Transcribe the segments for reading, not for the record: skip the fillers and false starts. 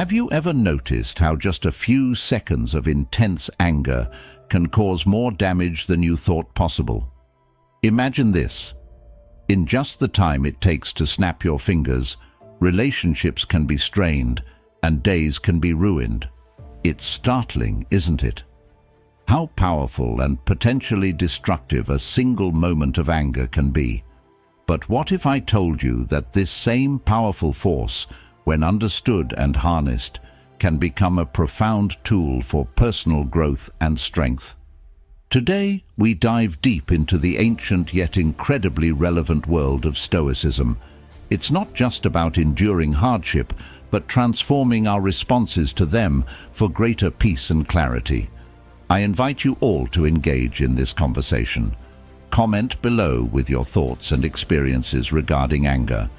Have you ever noticed how just a few seconds of intense anger can cause more damage than you thought possible? Imagine this. In just the time it takes to snap your fingers, relationships can be strained and days can be ruined. It's startling, isn't it? How powerful and potentially destructive a single moment of anger can be. But what if I told you that this same powerful force, when understood and harnessed, can become a profound tool for personal growth and strength? Today, we dive deep into the ancient yet incredibly relevant world of Stoicism. It's not just about enduring hardship, but transforming our responses to them for greater peace and clarity. I invite you all to engage in this conversation. Comment below with your thoughts and experiences regarding anger.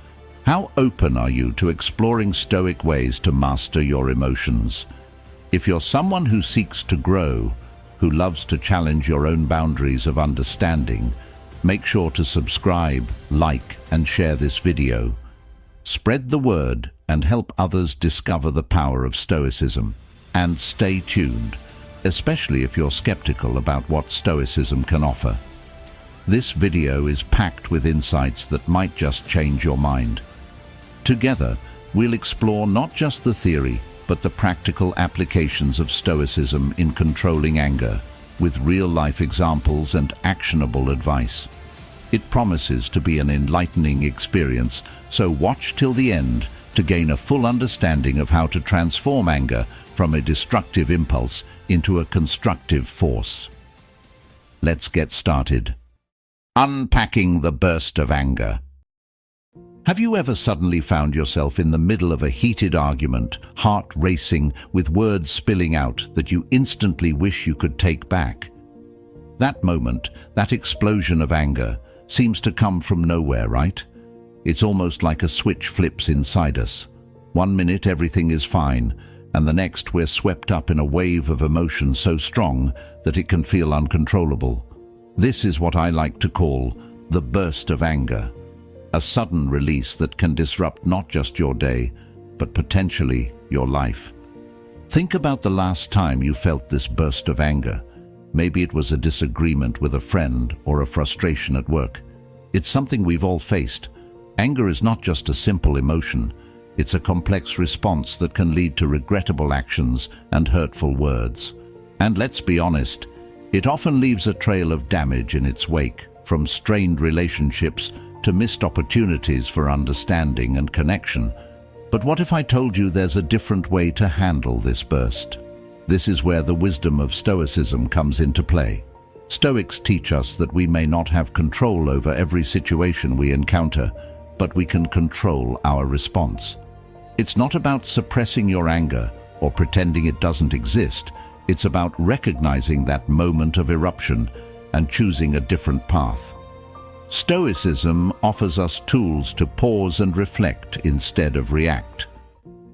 How open are you to exploring Stoic ways to master your emotions? If you're someone who seeks to grow, who loves to challenge your own boundaries of understanding, make sure to subscribe, like, and share this video. Spread the word and help others discover the power of Stoicism. And stay tuned, especially if you're skeptical about what Stoicism can offer. This video is packed with insights that might just change your mind. Together, we'll explore not just the theory, but the practical applications of Stoicism in controlling anger, with real-life examples and actionable advice. It promises to be an enlightening experience, so watch till the end to gain a full understanding of how to transform anger from a destructive impulse into a constructive force. Let's get started. Unpacking the burst of anger. Have you ever suddenly found yourself in the middle of a heated argument, heart racing, with words spilling out that you instantly wish you could take back? That moment, that explosion of anger, seems to come from nowhere, right? It's almost like a switch flips inside us. 1 minute everything is fine, and the next we're swept up in a wave of emotion so strong that it can feel uncontrollable. This is what I like to call the burst of anger. A sudden release that can disrupt not just your day, but potentially your life. Think about the last time you felt this burst of anger. Maybe it was a disagreement with a friend or a frustration at work. It's something we've all faced. Anger is not just a simple emotion. It's a complex response that can lead to regrettable actions and hurtful words. And let's be honest, it often leaves a trail of damage in its wake, from strained relationships to missed opportunities for understanding and connection. But what if I told you there's a different way to handle this burst? This is where the wisdom of Stoicism comes into play. Stoics teach us that we may not have control over every situation we encounter, but we can control our response. It's not about suppressing your anger or pretending it doesn't exist. It's about recognizing that moment of eruption and choosing a different path. Stoicism offers us tools to pause and reflect instead of react.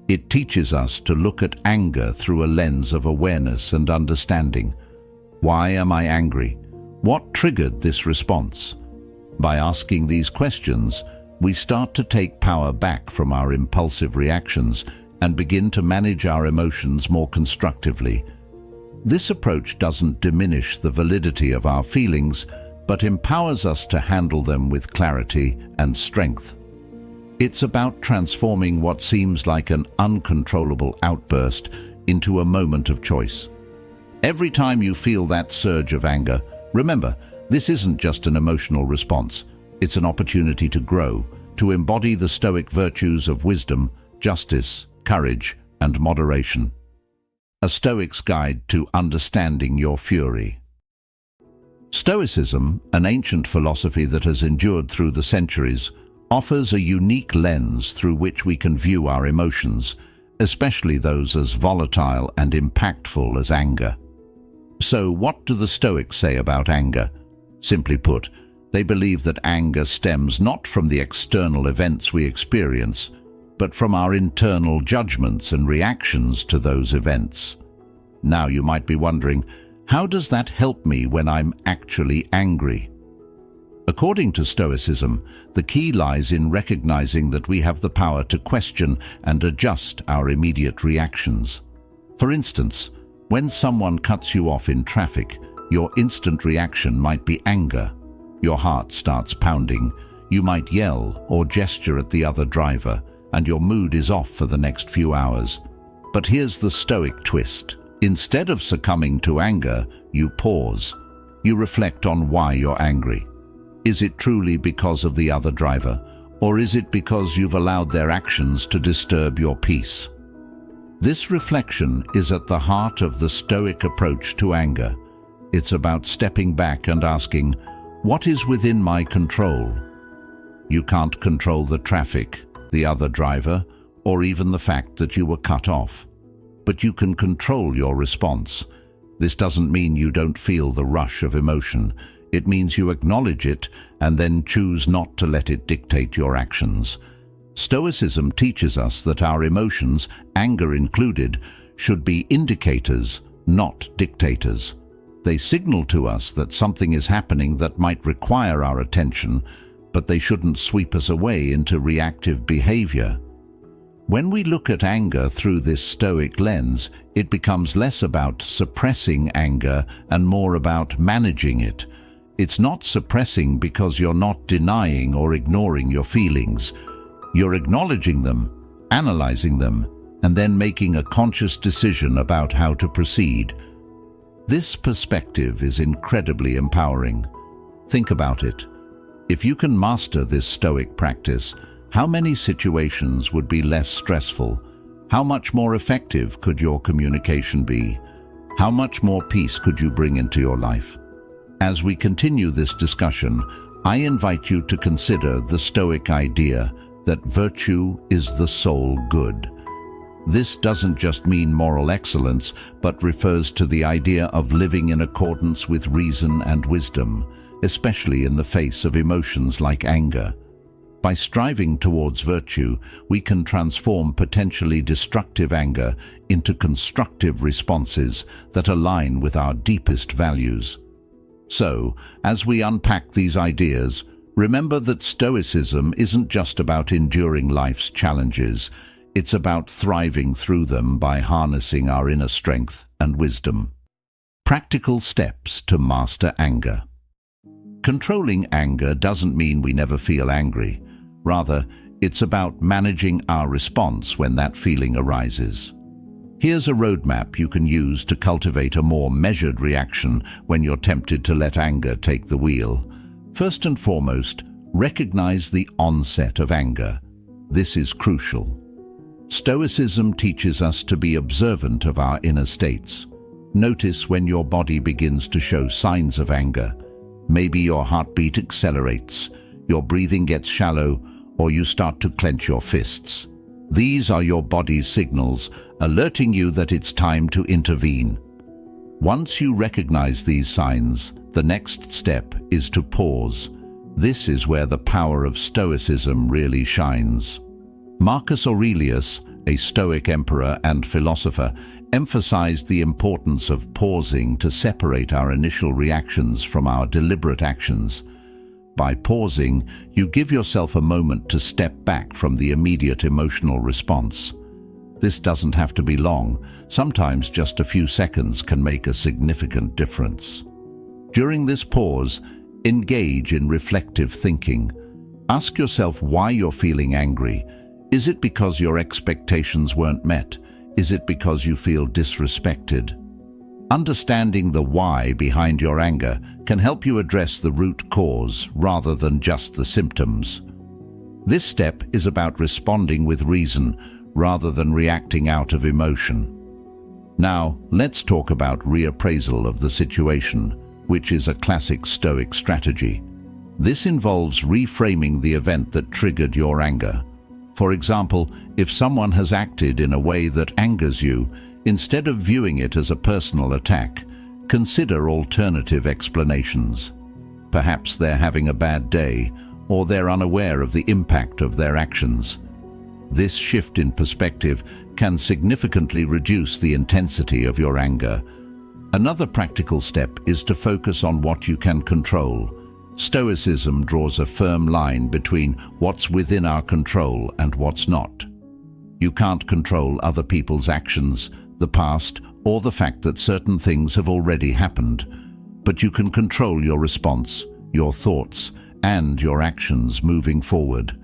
It teaches us to look at anger through a lens of awareness and understanding. Why am I angry? What triggered this response? By asking these questions, we start to take power back from our impulsive reactions and begin to manage our emotions more constructively. This approach doesn't diminish the validity of our feelings, but empowers us to handle them with clarity and strength. It's about transforming what seems like an uncontrollable outburst into a moment of choice. Every time you feel that surge of anger, remember, this isn't just an emotional response. It's an opportunity to grow, to embody the Stoic virtues of wisdom, justice, courage, and moderation. A Stoic's Guide to Understanding Your Fury. Stoicism, an ancient philosophy that has endured through the centuries, offers a unique lens through which we can view our emotions, especially those as volatile and impactful as anger. So, what do the Stoics say about anger? Simply put, they believe that anger stems not from the external events we experience, but from our internal judgments and reactions to those events. Now you might be wondering, how does that help me when I'm actually angry? According to Stoicism, the key lies in recognizing that we have the power to question and adjust our immediate reactions. For instance, when someone cuts you off in traffic, your instant reaction might be anger. Your heart starts pounding. You might yell or gesture at the other driver, and your mood is off for the next few hours. But here's the Stoic twist. Instead of succumbing to anger, you pause. You reflect on why you're angry. Is it truly because of the other driver, or is it because you've allowed their actions to disturb your peace? This reflection is at the heart of the Stoic approach to anger. It's about stepping back and asking, what is within my control? You can't control the traffic, the other driver, or even the fact that you were cut off. But you can control your response. This doesn't mean you don't feel the rush of emotion. It means you acknowledge it and then choose not to let it dictate your actions. Stoicism teaches us that our emotions, anger included, should be indicators, not dictators. They signal to us that something is happening that might require our attention, but they shouldn't sweep us away into reactive behavior. When we look at anger through this Stoic lens, it becomes less about suppressing anger and more about managing it. It's not suppressing because you're not denying or ignoring your feelings. You're acknowledging them, analyzing them, and then making a conscious decision about how to proceed. This perspective is incredibly empowering. Think about it. If you can master this Stoic practice, how many situations would be less stressful? How much more effective could your communication be? How much more peace could you bring into your life? As we continue this discussion, I invite you to consider the Stoic idea that virtue is the sole good. This doesn't just mean moral excellence, but refers to the idea of living in accordance with reason and wisdom, especially in the face of emotions like anger. By striving towards virtue, we can transform potentially destructive anger into constructive responses that align with our deepest values. So, as we unpack these ideas, remember that Stoicism isn't just about enduring life's challenges. It's about thriving through them by harnessing our inner strength and wisdom. Practical steps to master anger. Controlling anger doesn't mean we never feel angry. Rather, it's about managing our response when that feeling arises. Here's a roadmap you can use to cultivate a more measured reaction when you're tempted to let anger take the wheel. First and foremost, recognize the onset of anger. This is crucial. Stoicism teaches us to be observant of our inner states. Notice when your body begins to show signs of anger. Maybe your heartbeat accelerates, your breathing gets shallow, or you start to clench your fists. These are your body's signals, alerting you that it's time to intervene. Once you recognize these signs, the next step is to pause. This is where the power of Stoicism really shines. Marcus Aurelius, a Stoic emperor and philosopher, emphasized the importance of pausing to separate our initial reactions from our deliberate actions. By pausing, you give yourself a moment to step back from the immediate emotional response. This doesn't have to be long. Sometimes just a few seconds can make a significant difference. During this pause, engage in reflective thinking. Ask yourself why you're feeling angry. Is it because your expectations weren't met? Is it because you feel disrespected? Understanding the why behind your anger can help you address the root cause rather than just the symptoms. This step is about responding with reason rather than reacting out of emotion. Now, let's talk about reappraisal of the situation, which is a classic Stoic strategy. This involves reframing the event that triggered your anger. For example, if someone has acted in a way that angers you, instead of viewing it as a personal attack, consider alternative explanations. Perhaps they're having a bad day, or they're unaware of the impact of their actions. This shift in perspective can significantly reduce the intensity of your anger. Another practical step is to focus on what you can control. Stoicism draws a firm line between what's within our control and what's not. You can't control other people's actions, the past, or the fact that certain things have already happened, but you can control your response, your thoughts, and your actions moving forward.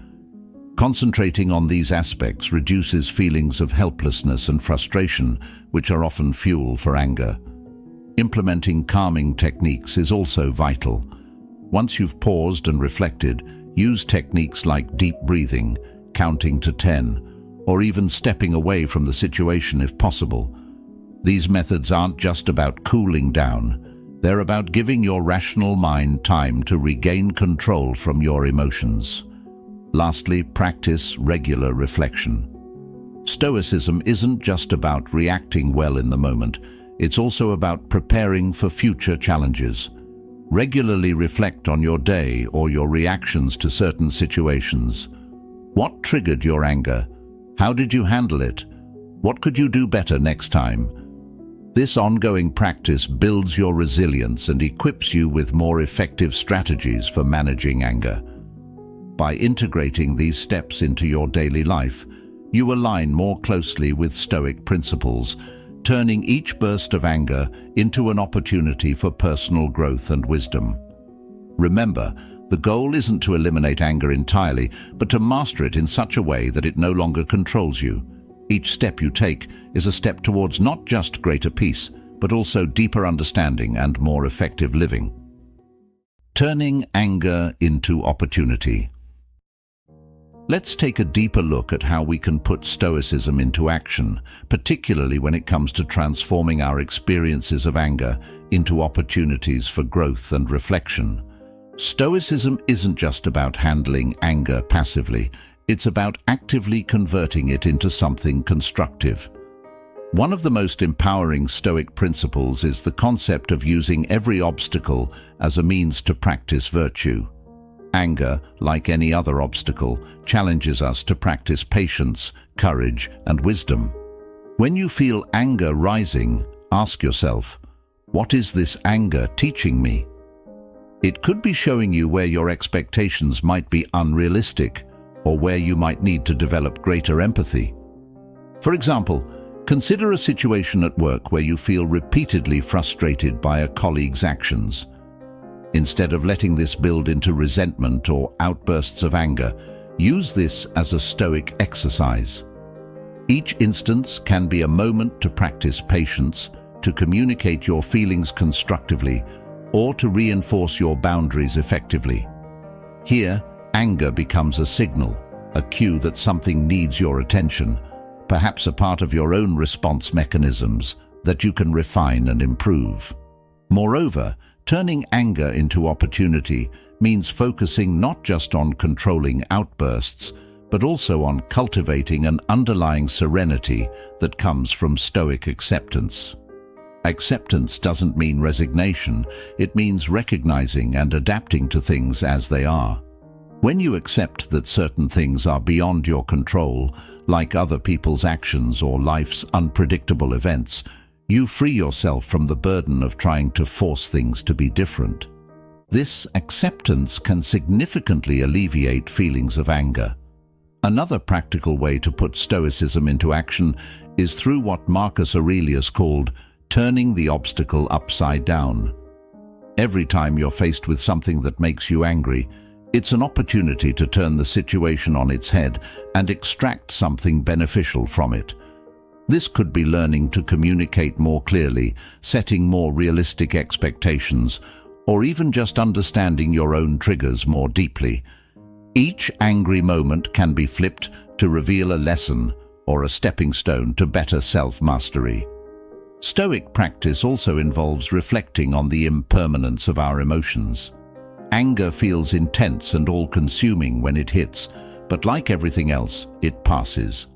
Concentrating on these aspects reduces feelings of helplessness and frustration, which are often fuel for anger. Implementing calming techniques is also vital. Once you've paused and reflected, use techniques like deep breathing, counting to 10, or even stepping away from the situation if possible. These methods aren't just about cooling down. They're about giving your rational mind time to regain control from your emotions. Lastly, practice regular reflection. Stoicism isn't just about reacting well in the moment. It's also about preparing for future challenges. Regularly reflect on your day or your reactions to certain situations. What triggered your anger? How did you handle it? What could you do better next time? This ongoing practice builds your resilience and equips you with more effective strategies for managing anger. By integrating these steps into your daily life, you align more closely with Stoic principles, turning each burst of anger into an opportunity for personal growth and wisdom. Remember, the goal isn't to eliminate anger entirely, but to master it in such a way that it no longer controls you. Each step you take is a step towards not just greater peace, but also deeper understanding and more effective living. Turning anger into opportunity. Let's take a deeper look at how we can put Stoicism into action, particularly when it comes to transforming our experiences of anger into opportunities for growth and reflection. Stoicism isn't just about handling anger passively, it's about actively converting it into something constructive. One of the most empowering Stoic principles is the concept of using every obstacle as a means to practice virtue. Anger, like any other obstacle, challenges us to practice patience, courage, and wisdom. When you feel anger rising, ask yourself, what is this anger teaching me? It could be showing you where your expectations might be unrealistic, or where you might need to develop greater empathy. For example, consider a situation at work where you feel repeatedly frustrated by a colleague's actions. Instead of letting this build into resentment or outbursts of anger, use this as a Stoic exercise. Each instance can be a moment to practice patience, to communicate your feelings constructively, or to reinforce your boundaries effectively. Here, anger becomes a signal, a cue that something needs your attention, perhaps a part of your own response mechanisms that you can refine and improve. Moreover, turning anger into opportunity means focusing not just on controlling outbursts, but also on cultivating an underlying serenity that comes from Stoic acceptance. Acceptance doesn't mean resignation, it means recognizing and adapting to things as they are. When you accept that certain things are beyond your control, like other people's actions or life's unpredictable events, you free yourself from the burden of trying to force things to be different. This acceptance can significantly alleviate feelings of anger. Another practical way to put Stoicism into action is through what Marcus Aurelius called turning the obstacle upside down. Every time you're faced with something that makes you angry, it's an opportunity to turn the situation on its head and extract something beneficial from it. This could be learning to communicate more clearly, setting more realistic expectations, or even just understanding your own triggers more deeply. Each angry moment can be flipped to reveal a lesson or a stepping stone to better self-mastery. Stoic practice also involves reflecting on the impermanence of our emotions. Anger feels intense and all-consuming when it hits, but like everything else, it passes.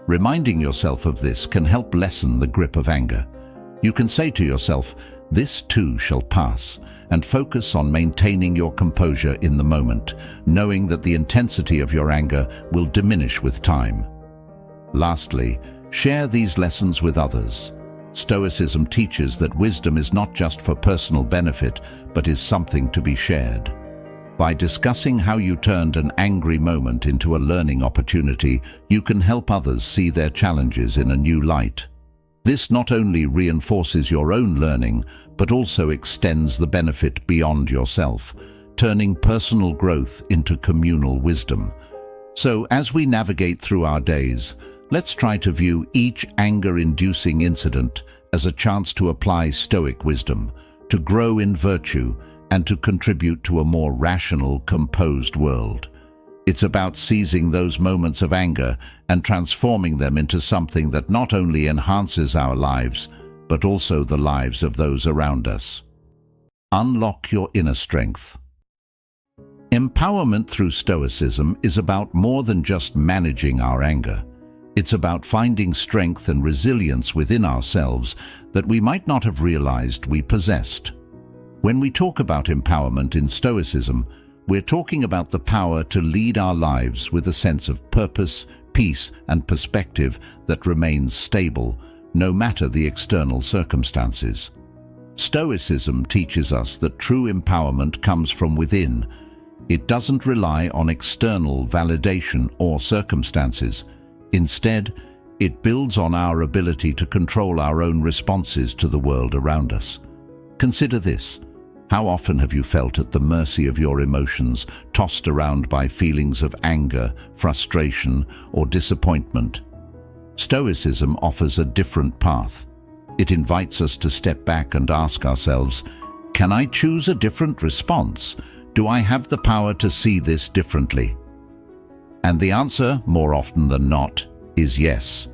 Reminding yourself of this can help lessen the grip of anger. You can say to yourself, "This too shall pass," and focus on maintaining your composure in the moment, knowing that the intensity of your anger will diminish with time. Lastly, share these lessons with others. Stoicism teaches that wisdom is not just for personal benefit, but is something to be shared. By discussing how you turned an angry moment into a learning opportunity, you can help others see their challenges in a new light. This not only reinforces your own learning, but also extends the benefit beyond yourself, turning personal growth into communal wisdom. So, as we navigate through our days, let's try to view each anger-inducing incident as a chance to apply Stoic wisdom, to grow in virtue, and to contribute to a more rational, composed world. It's about seizing those moments of anger and transforming them into something that not only enhances our lives, but also the lives of those around us. Unlock your inner strength. Empowerment through Stoicism is about more than just managing our anger. It's about finding strength and resilience within ourselves that we might not have realized we possessed. When we talk about empowerment in Stoicism, we're talking about the power to lead our lives with a sense of purpose, peace, and perspective that remains stable, no matter the external circumstances. Stoicism teaches us that true empowerment comes from within. It doesn't rely on external validation or circumstances. Instead, it builds on our ability to control our own responses to the world around us. Consider this. How often have you felt at the mercy of your emotions, tossed around by feelings of anger, frustration, or disappointment? Stoicism offers a different path. It invites us to step back and ask ourselves, can I choose a different response? Do I have the power to see this differently? And the answer, more often than not, is yes.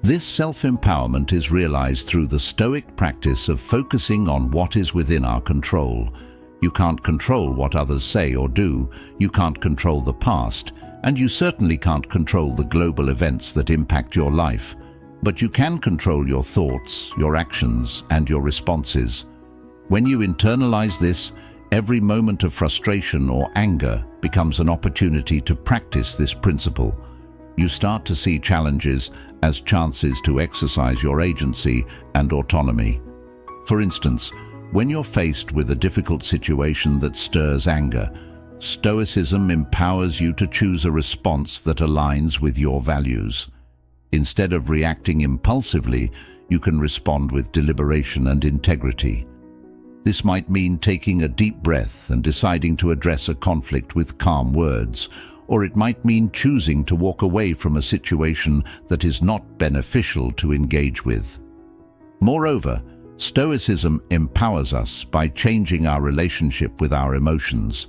This self-empowerment is realized through the Stoic practice of focusing on what is within our control. You can't control what others say or do, you can't control the past, and you certainly can't control the global events that impact your life. But you can control your thoughts, your actions, and your responses. When you internalize this, every moment of frustration or anger becomes an opportunity to practice this principle. You start to see challenges as chances to exercise your agency and autonomy. For instance, when you're faced with a difficult situation that stirs anger, Stoicism empowers you to choose a response that aligns with your values. Instead of reacting impulsively, you can respond with deliberation and integrity. This might mean taking a deep breath and deciding to address a conflict with calm words, or it might mean choosing to walk away from a situation that is not beneficial to engage with. Moreover, Stoicism empowers us by changing our relationship with our emotions.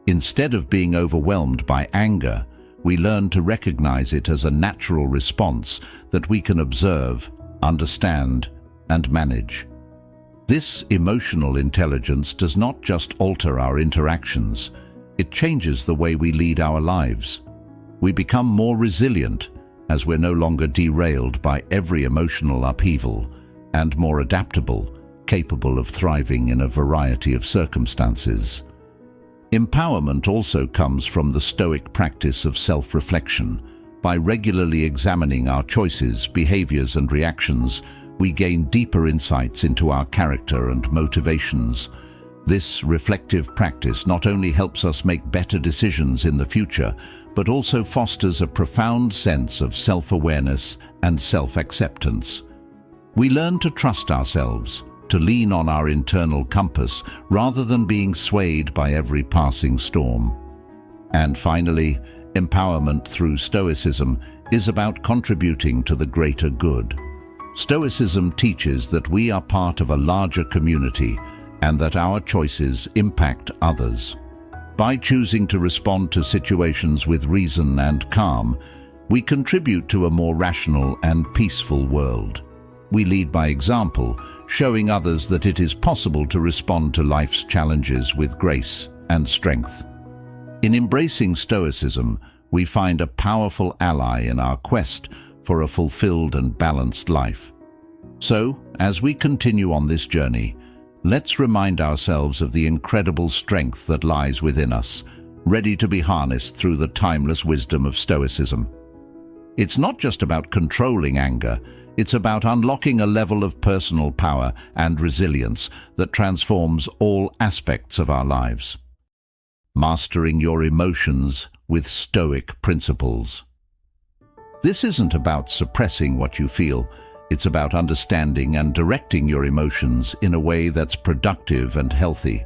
Instead of being overwhelmed by anger, we learn to recognize it as a natural response that we can observe, understand, and manage. This emotional intelligence does not just alter our interactions, it changes the way we lead our lives. We become more resilient as we're no longer derailed by every emotional upheaval, and more adaptable, capable of thriving in a variety of circumstances. Empowerment also comes from the Stoic practice of self-reflection. By regularly examining our choices, behaviors, and reactions, we gain deeper insights into our character and motivations. This reflective practice not only helps us make better decisions in the future, but also fosters a profound sense of self-awareness and self-acceptance. We learn to trust ourselves, to lean on our internal compass rather than being swayed by every passing storm. And finally, empowerment through Stoicism is about contributing to the greater good. Stoicism teaches that we are part of a larger community and that our choices impact others. By choosing to respond to situations with reason and calm, we contribute to a more rational and peaceful world. We lead by example, showing others that it is possible to respond to life's challenges with grace and strength. In embracing Stoicism, we find a powerful ally in our quest for a fulfilled and balanced life. So, as we continue on this journey, let's remind ourselves of the incredible strength that lies within us, ready to be harnessed through the timeless wisdom of Stoicism. It's not just about controlling anger, it's about unlocking a level of personal power and resilience that transforms all aspects of our lives. Mastering Your Emotions with Stoic Principles. This isn't about suppressing what you feel. It's about understanding and directing your emotions in a way that's productive and healthy.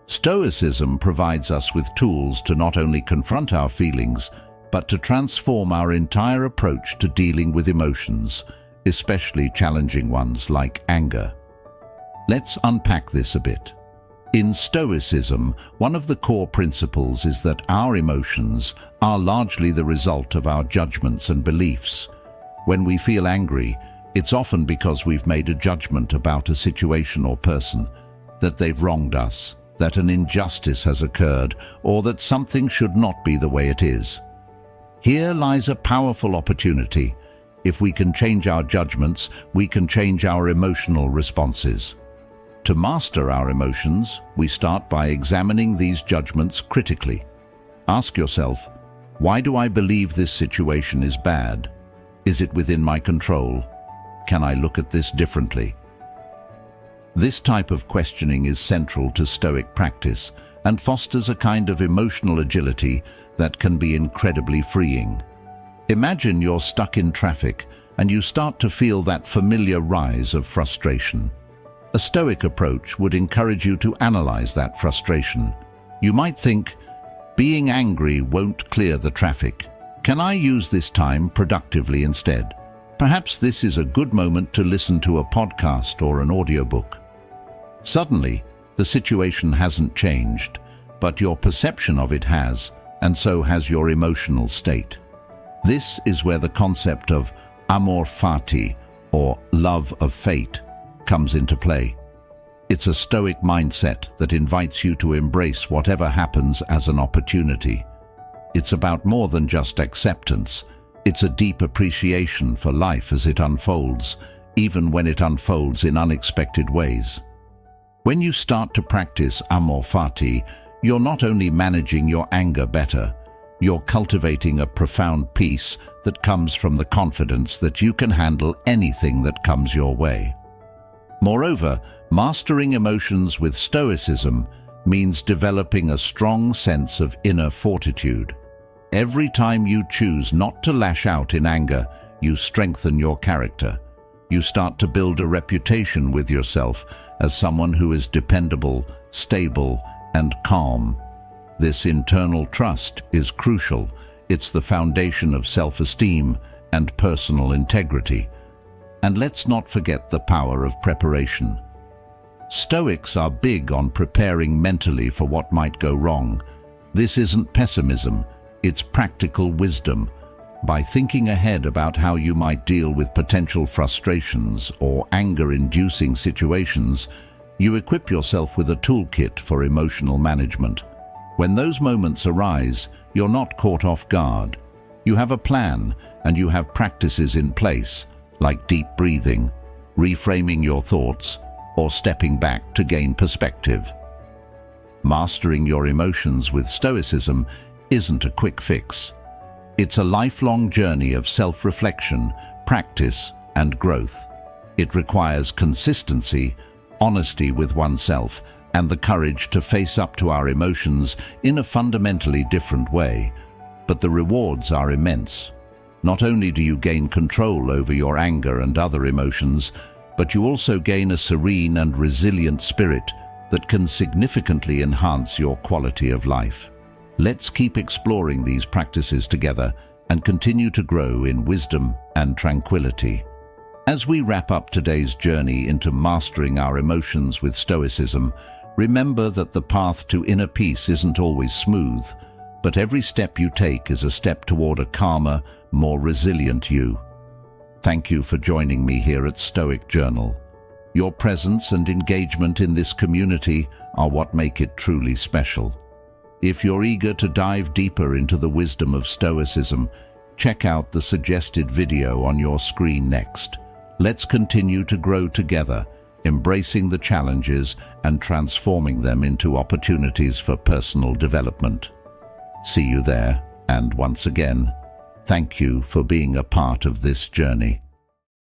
Stoicism provides us with tools to not only confront our feelings, but to transform our entire approach to dealing with emotions, especially challenging ones like anger. Let's unpack this a bit. In Stoicism, one of the core principles is that our emotions are largely the result of our judgments and beliefs. When we feel angry, it's often because we've made a judgment about a situation or person, that they've wronged us, that an injustice has occurred, or that something should not be the way it is. Here lies a powerful opportunity. If we can change our judgments, we can change our emotional responses. To master our emotions, we start by examining these judgments critically. Ask yourself, why do I believe this situation is bad? Is it within my control? Can I look at this differently? This type of questioning is central to Stoic practice and fosters a kind of emotional agility that can be incredibly freeing. Imagine you're stuck in traffic and you start to feel that familiar rise of frustration. A Stoic approach would encourage you to analyze that frustration. You might think, being angry won't clear the traffic. Can I use this time productively instead? Perhaps this is a good moment to listen to a podcast or an audiobook. Suddenly, the situation hasn't changed, but your perception of it has, and so has your emotional state. This is where the concept of amor fati, or love of fate, comes into play. It's a Stoic mindset that invites you to embrace whatever happens as an opportunity. It's about more than just acceptance. It's a deep appreciation for life as it unfolds, even when it unfolds in unexpected ways. When you start to practice amor fati, you're not only managing your anger better, you're cultivating a profound peace that comes from the confidence that you can handle anything that comes your way. Moreover, mastering emotions with Stoicism means developing a strong sense of inner fortitude. Every time you choose not to lash out in anger, you strengthen your character. You start to build a reputation with yourself as someone who is dependable, stable, and calm. This internal trust is crucial. It's the foundation of self-esteem and personal integrity. And let's not forget the power of preparation. Stoics are big on preparing mentally for what might go wrong. This isn't pessimism, it's practical wisdom. By thinking ahead about how you might deal with potential frustrations or anger-inducing situations, you equip yourself with a toolkit for emotional management. When those moments arise, you're not caught off guard. You have a plan, and you have practices in place, like deep breathing, reframing your thoughts, or stepping back to gain perspective. Mastering your emotions with Stoicism isn't a quick fix. It's a lifelong journey of self-reflection, practice, and growth. It requires consistency, honesty with oneself, and the courage to face up to our emotions in a fundamentally different way. But the rewards are immense. Not only do you gain control over your anger and other emotions, but you also gain a serene and resilient spirit that can significantly enhance your quality of life. Let's keep exploring these practices together and continue to grow in wisdom and tranquility. As we wrap up today's journey into mastering our emotions with Stoicism, remember that the path to inner peace isn't always smooth, but every step you take is a step toward a calmer, more resilient you. Thank you for joining me here at Stoic Journal. Your presence and engagement in this community are what make it truly special. If you're eager to dive deeper into the wisdom of Stoicism, check out the suggested video on your screen next. Let's continue to grow together, embracing the challenges and transforming them into opportunities for personal development. See you there, and once again, thank you for being a part of this journey.